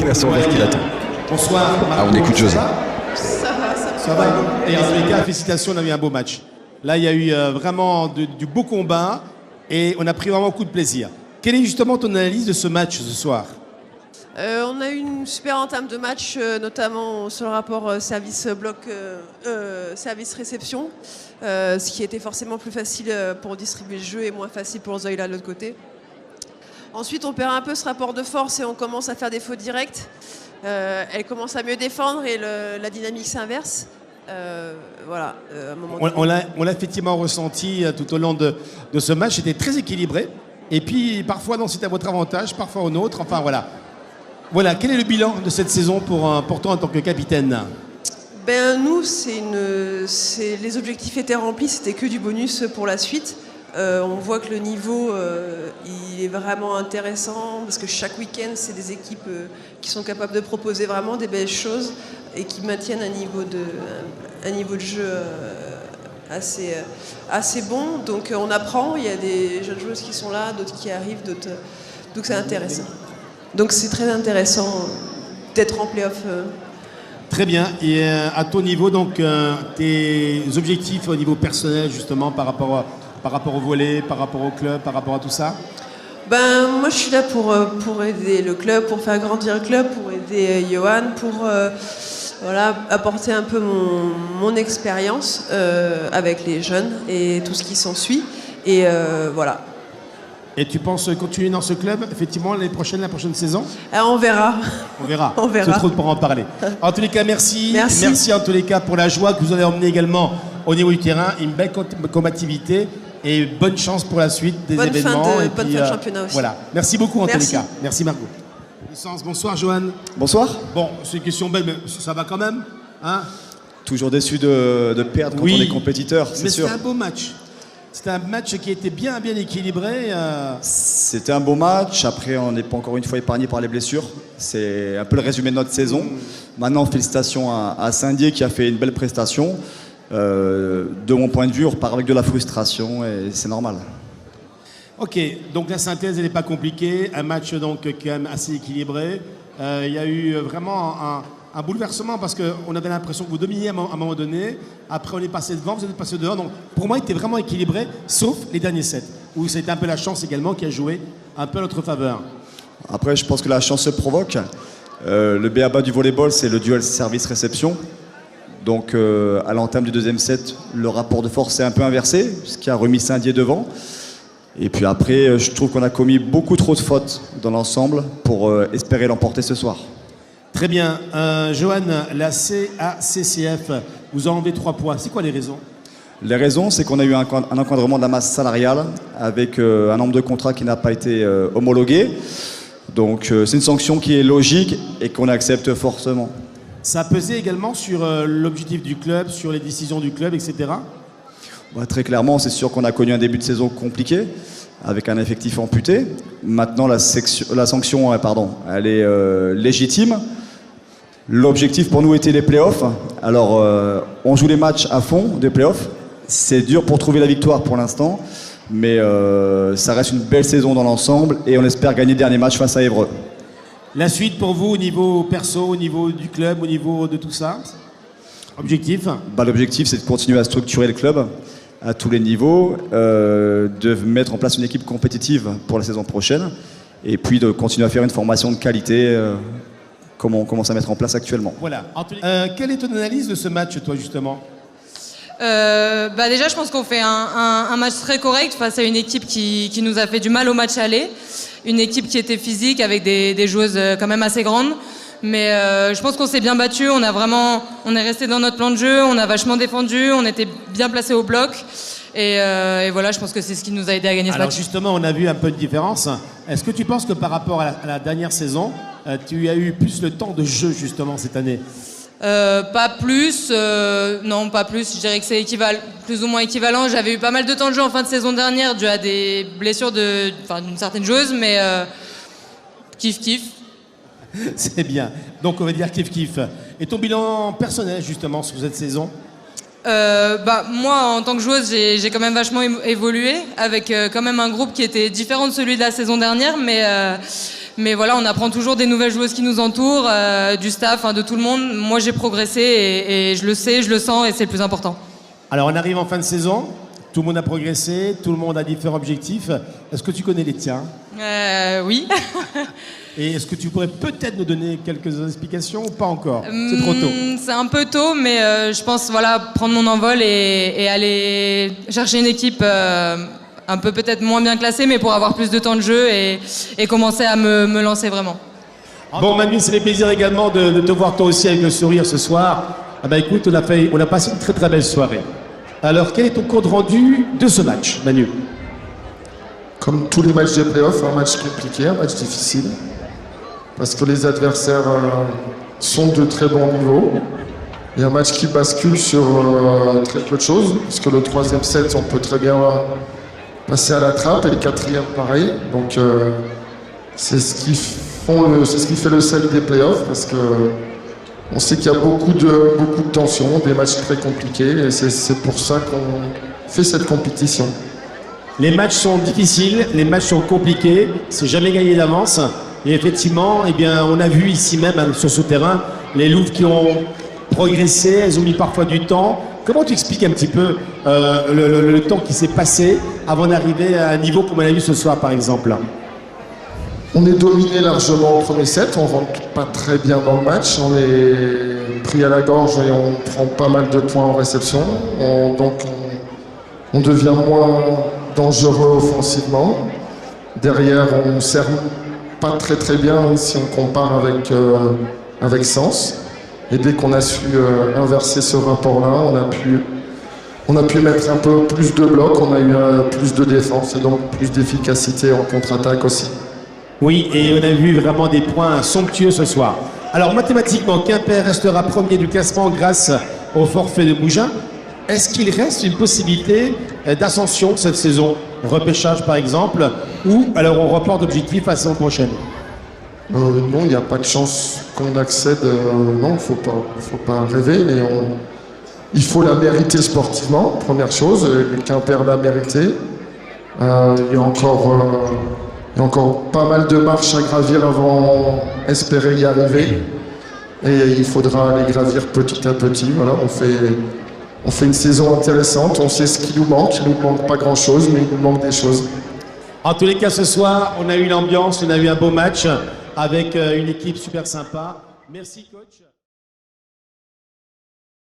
Il a son rêve qui l'attend. Bonsoir. Ah, on écoute José. Ça va. Et en tous les cas, félicitations, on a eu un beau match. Là, il y a eu vraiment du beau combat et on a pris vraiment beaucoup de plaisir. Quelle est justement ton analyse de ce match ce soir? On a eu une super entame de match, notamment sur le rapport service-bloc, service-réception, ce qui était forcément plus facile pour distribuer le jeu et moins facile pour Zoïla de l'autre côté. Ensuite, on perd un peu ce rapport de force et on commence à faire des fautes directes. Elle commence à mieux défendre et la dynamique s'inverse. Voilà. À un moment On l'a effectivement ressenti tout au long de ce match. C'était très équilibré. Et puis, parfois, non, c'était à votre avantage, parfois au nôtre. Enfin, voilà. Voilà, quel est le bilan de cette saison pour toi en tant que capitaine? Nous, les objectifs étaient remplis, c'était que du bonus pour la suite. On voit que le niveau il est vraiment intéressant parce que chaque week-end, c'est des équipes qui sont capables de proposer vraiment des belles choses et qui maintiennent un niveau de jeu assez bon. Donc on apprend, il y a des jeunes joueuses qui sont là, d'autres qui arrivent, donc c'est intéressant. Donc c'est très intéressant d'être en play-off. Très bien. Et à ton niveau, donc, tes objectifs au niveau personnel, justement, par rapport au volley, par rapport au club, par rapport à tout ça? Moi, je suis là pour aider le club, pour faire grandir le club, pour aider Johan, pour apporter un peu mon expérience avec les jeunes et tout ce qui s'ensuit. Et voilà. Et tu penses continuer dans ce club, effectivement, la prochaine saison? On verra. On verra. On verra. C'est trop pour en parler. En tous les cas, merci. Merci. Merci en tous les cas pour la joie que vous avez emmenée également au niveau du terrain, une belle combativité et bonne chance pour la suite des événements. Bonne fin de championnat aussi. Voilà. Merci beaucoup en tous les Merci. cas. Merci Margot. Licence, bonsoir Johan. Bonsoir. Bon, c'est une question belle, mais ça va quand même, hein? Toujours déçu de perdre quand Oui. on est compétiteur, c'est Mais sûr. c'était un beau match. C'était un match qui était bien équilibré. C'était un beau match. Après, on n'est pas encore une fois épargné par les blessures. C'est un peu le résumé de notre saison. Maintenant, félicitations à Saint-Dié qui a fait une belle prestation. De mon point de vue, on repart avec de la frustration et c'est normal. Ok, donc la synthèse, elle n'est pas compliquée. Un match donc quand même assez équilibré. Il y a eu vraiment un bouleversement parce qu'on avait l'impression que vous dominiez à un moment donné. Après, on est passé devant, vous êtes passé dehors. Donc, pour moi, il était vraiment équilibré, sauf les derniers sets, où c'était un peu la chance également qui a joué un peu à notre faveur. Après, je pense que la chance se provoque. Le b.a.-ba du volleyball, c'est le duel service-réception. Donc, à l'entame du deuxième set, le rapport de force s'est un peu inversé, ce qui a remis Saint-Dié devant. Et puis après, je trouve qu'on a commis beaucoup trop de fautes dans l'ensemble pour espérer l'emporter ce soir. Très bien. Johan, la CACCF vous a enlevé 3 points. C'est quoi les raisons? Les raisons, c'est qu'on a eu un encadrement de la masse salariale avec un nombre de contrats qui n'a pas été homologué. Donc, c'est une sanction qui est logique et qu'on accepte fortement. Ça a pesé également sur l'objectif du club, sur les décisions du club, etc. Très clairement, c'est sûr qu'on a connu un début de saison compliqué, avec un effectif amputé. Maintenant, la sanction, elle est légitime. L'objectif pour nous était les playoffs. Alors, on joue les matchs à fond des playoffs. C'est dur pour trouver la victoire pour l'instant, mais ça reste une belle saison dans l'ensemble et on espère gagner le dernier match face à Évreux. La suite pour vous au niveau perso, au niveau du club, au niveau de tout ça? Objectif? L'objectif, c'est de continuer à structurer le club à tous les niveaux, de mettre en place une équipe compétitive pour la saison prochaine et puis de continuer à faire une formation de qualité comme on commence à mettre en place actuellement. Voilà. Quelle est ton analyse de ce match, toi, justement? Déjà, je pense qu'on fait un match très correct face à une équipe qui nous a fait du mal au match aller. Une équipe qui était physique avec des joueuses quand même assez grandes. Mais je pense qu'on s'est bien battu. On est resté dans notre plan de jeu. On a vachement défendu. On était bien placé au bloc. Et voilà, je pense que c'est ce qui nous a aidé à gagner ce match. Alors justement, on a vu un peu de différence. Est-ce que tu penses que par rapport à la dernière saison, tu as eu plus le temps de jeu justement cette année? Pas plus, non pas plus, je dirais que c'est plus ou moins équivalent. J'avais eu pas mal de temps de jeu en fin de saison dernière dû à des blessures d'une certaine joueuse, mais kiff. C'est bien, donc on va dire kiff. Et ton bilan personnel justement sur cette saison? Moi en tant que joueuse j'ai quand même vachement évolué avec quand même un groupe qui était différent de celui de la saison dernière, mais Mais voilà, on apprend toujours des nouvelles joueuses qui nous entourent, du staff, de tout le monde. Moi, j'ai progressé et je le sais, je le sens et c'est le plus important. Alors, on arrive en fin de saison. Tout le monde a progressé, tout le monde a différents objectifs. Est-ce que tu connais les tiens? Oui. Et est-ce que tu pourrais peut-être nous donner quelques explications ou pas encore? C'est trop tôt. C'est un peu tôt, mais je pense prendre mon envol et aller chercher une équipe un peu peut-être moins bien classée, mais pour avoir plus de temps de jeu et commencer à me lancer vraiment. Bon, Manu, ça fait plaisir également de te voir toi aussi avec le sourire ce soir. Ah bah écoute, on a passé une très très belle soirée. Alors, quel est ton compte rendu de ce match, Manu? Comme tous les matchs de playoff, un match compliqué, un match difficile. Parce que les adversaires sont de très bon niveau. Il y a un match qui bascule sur très peu de choses. Parce que le troisième set, on peut très bien passer à la trappe. Et le quatrième, pareil. Donc, c'est ce qui fait le sel des playoffs. Parce que on sait qu'il y a beaucoup de tensions, des matchs très compliqués. Et c'est pour ça qu'on fait cette compétition. Les matchs sont difficiles, les matchs sont compliqués. C'est jamais gagné d'avance. Et effectivement, eh bien, on a vu ici même sur ce terrain les Louves qui ont progressé, elles ont mis parfois du temps. Comment tu expliques un petit peu le temps qui s'est passé avant d'arriver à un niveau comme on a vu ce soir par exemple? On est dominé largement au premier set, on rentre pas très bien dans le match, on est pris à la gorge et on prend pas mal de points en réception. Donc on devient moins dangereux offensivement. Derrière, on sert pas très très bien si on compare avec Sens. Et dès qu'on a su inverser ce rapport-là, on a pu mettre un peu plus de blocs, on a eu plus de défense et donc plus d'efficacité en contre-attaque aussi. Oui, et on a vu vraiment des points somptueux ce soir. Alors mathématiquement, Quimper restera premier du classement grâce au forfait de Mougins. Est-ce qu'il reste une possibilité d'ascension cette saison? Repêchage par exemple, ou alors on reporte d'objectif à la saison prochaine? Non, il n'y a pas de chance qu'on accède. Non, faut pas rêver, mais il faut la mériter sportivement, première chose. Le Quimper l'a mérité. Il y a encore pas mal de marches à gravir avant espérer y arriver. Et il faudra les gravir petit à petit. Voilà, on fait une saison intéressante, on sait ce qui nous manque. Il ne nous manque pas grand-chose, mais il nous manque des choses. En tous les cas, ce soir, on a eu l'ambiance, on a eu un beau match avec une équipe super sympa. Merci, coach.